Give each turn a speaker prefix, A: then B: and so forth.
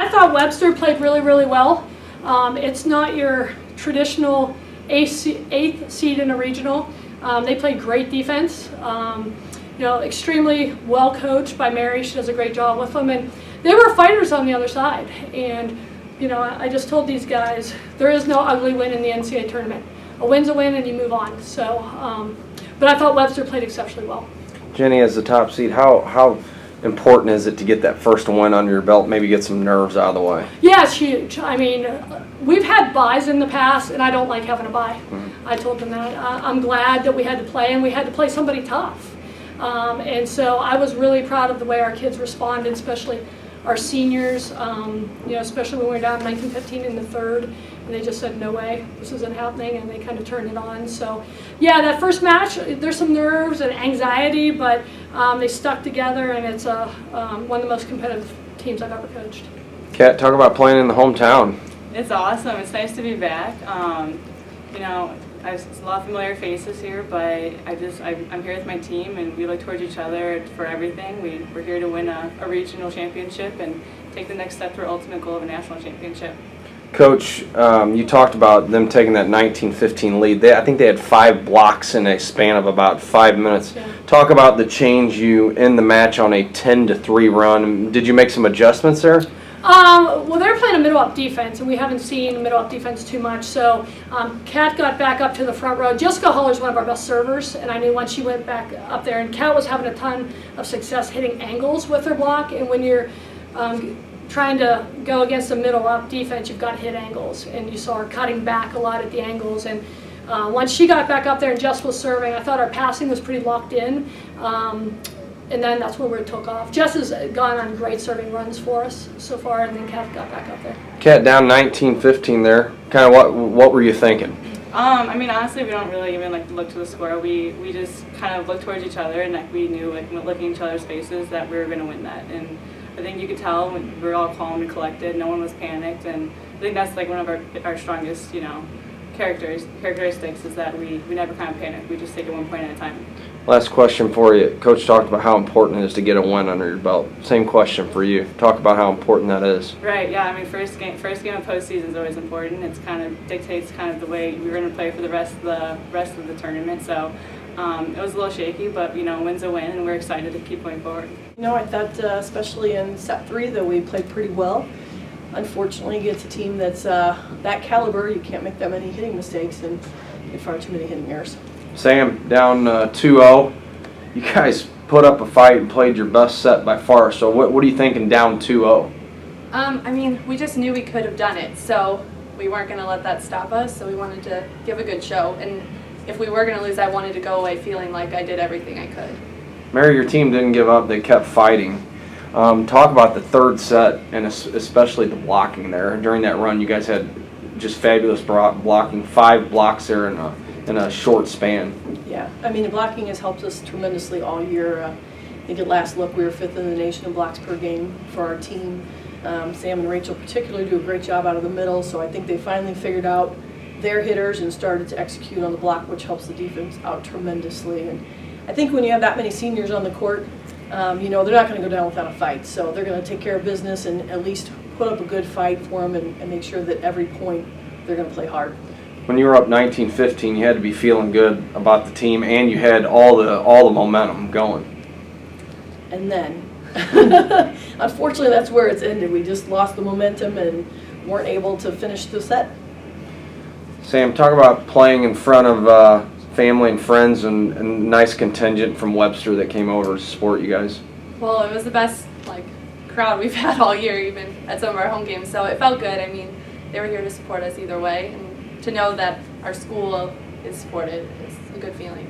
A: thought Webster played really, really well. It's not your traditional eighth seed in a regional. They played great defense. Extremely well coached by Mary. She does a great job with them, and they were fighters on the other side. And I just told these guys there is no ugly win in the NCAA tournament. A win's a win, and you move on. So, but I thought Webster played exceptionally well.
B: Jenny, as the top seed, how important is it to get that first win under your belt, maybe get some nerves out of the way?
A: Yeah, it's huge. I mean, we've had byes in the past, and I don't like having a bye. I told them that. I'm glad that we had to play, and we had to play somebody tough. And so I was really proud of the way our kids responded, especially our seniors, especially when we were down 19-15 in the third, and they just said, no way, this isn't happening, and they kind of turned it on. So, yeah, that first match, there's some nerves and anxiety, but they stuck together, and it's one of the most competitive teams I've ever coached.
B: Kat, talk about playing in the hometown.
C: It's awesome. It's nice to be back. There's a lot of familiar faces here, but I'm here with my team, and we look towards each other for everything. We're here to win a regional championship and take the next step to our ultimate goal of a national championship.
B: Coach, you talked about them taking that 19-15 lead. I think they had 5 blocks in a span of about 5 minutes.
A: Yeah.
B: Talk about the change you in the match on a 10-3 run. Did you make some adjustments there?
A: Well, they're playing a middle-up defense, and we haven't seen middle-up defense too much. So Kat got back up to the front row. Jessica Haller's one of our best servers, and I knew once she went back up there, and Kat was having a ton of success hitting angles with her block. And when you're trying to go against a middle-up defense, you've got to hit angles. And you saw her cutting back a lot at the angles. And once she got back up there and Jess was serving, I thought our passing was pretty locked in. And then that's where we took off. Jess has gone on great serving runs for us so far, and then Kat got back up there.
B: Kat down 19-15 there. Kind of what were you thinking?
C: Honestly, we don't really even look to the score. We just kind of looked towards each other, and we knew, looking in each other's faces, that we were going to win that. And I think you could tell when we were all calm and collected. No one was panicked, and I think that's one of our strongest, characteristics is that we never kind of panic. We just take it one point at a time.
B: Last question for you. Coach talked about how important it is to get a win under your belt. Same question for you. Talk about how important that is.
C: Right, yeah. First game of postseason is always important. It's kind of dictates kind of the way we're going to play for the rest of the tournament. So it was a little shaky, but win's a win, and we're excited to keep going forward.
D: I thought especially in set 3 that we played pretty well. Unfortunately, against a team that's that caliber, you can't make that many hitting mistakes and get far too many hitting errors.
B: Sam, down 2-0. You guys put up a fight and played your best set by far. So what are you thinking down 2-0?
E: We just knew we could have done it, so we weren't going to let that stop us. So we wanted to give a good show, and if we were going to lose, I wanted to go away feeling like I did everything I could.
B: Mary, your team didn't give up. They kept fighting. Talk about the third set and especially the blocking there. During that run, you guys had just fabulous blocking. 5 blocks there in a short span.
D: Yeah, the blocking has helped us tremendously all year. I think at last look we were 5th in the nation in blocks per game for our team. Sam and Rachel particularly do a great job out of the middle, so I think they finally figured out their hitters and started to execute on the block, which helps the defense out tremendously. And I think when you have that many seniors on the court, they're not going to go down without a fight. So they're going to take care of business and at least put up a good fight for them and make sure that every point they're going to play hard.
B: When you were up 19-15, you had to be feeling good about the team, and you had all the momentum going.
D: And then, unfortunately, that's where it's ended. We just lost the momentum and weren't able to finish the set.
B: Sam, talk about playing in front of family and friends and a nice contingent from Webster that came over to support you guys.
E: Well, it was the best crowd we've had all year, even at some of our home games. So it felt good. They were here to support us either way, and to know that our school is supported is a good feeling.